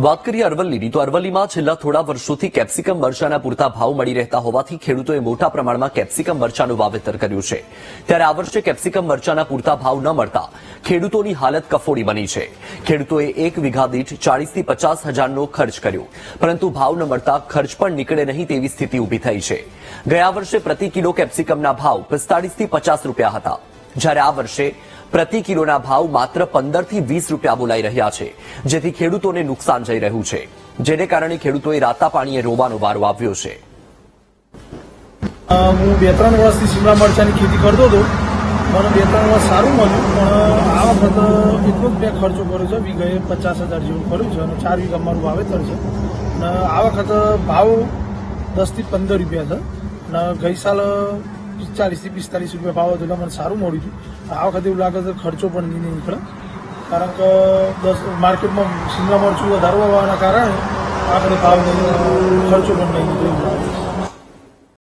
વાત કરીએ અરવલ્લીની તો અરવલ્લીમાં છેલ્લા થોડા વર્ષોથી કેપ્સિકમ મરચાના પૂરતા ભાવ મળી રહેતા હોવાથી ખેડૂતોએ મોટા પ્રમાણમાં કેપ્સિકમ મરચાનું વાવેતર કર્યું છે। ત્યારે આ વર્ષે કેપ્સિકમ મરચાના પૂરતા ભાવ ન મળતા ખેડૂતોની હાલત કફોડી બની છે। ખેડૂતોએ 1 વીઘા દીઠ 40 થી 50 હજારનો ખર્ચ કર્યો, પરંતુ ભાવ ન મળતા ખર્ચ પણ નીકળે નહીં તેવી સ્થિતિ ઊભી થઈ છે। ગયા વર્ષે પ્રતિ કિલો કેપ્સિકમના ભાવ 45 થી 50 રૂપિયા હતા, જ્યારે આ વર્ષે પ્રતિ કિલોના ભાવ માત્ર 15 થી 20 રૂપિયા બોલાઈ રહ્યા છે, જેથી ખેડૂતોને નુકસાન જઈ રહ્યું છે, જેને કારણે ખેડૂતોએ રાતા પાણીએ રોવાનો વારો આવ્યો છે। હું 2-3 વર્ષથી શિમલા મરચાની ખેતી કરતો હતો, મને 2-3 વર્ષ સારું મળ્યું, પણ આ વખત એટલો જ મેં ખર્ચો કર્યો છે। વીઘાએ 50,000 જેવું કર્યું છે અને 4 વીઘા મારું વાવેતર છે અને આ વખત ભાવ 10 થી 15 રૂપિયા છે અને ગઈ સાલ 40 થી 45 રૂપિયા ભાવ હતો, એટલે મને સારું મળ્યું હતું। આ વખતે એવું લાગે છે ખર્ચો પણ નહીં નીકળે, કારણ કે માર્કેટમાં શિમલા મરચું વધારે હોવાના કારણે આપણે ભાવ નહીં, ખર્ચો પણ નહીં નીકળે।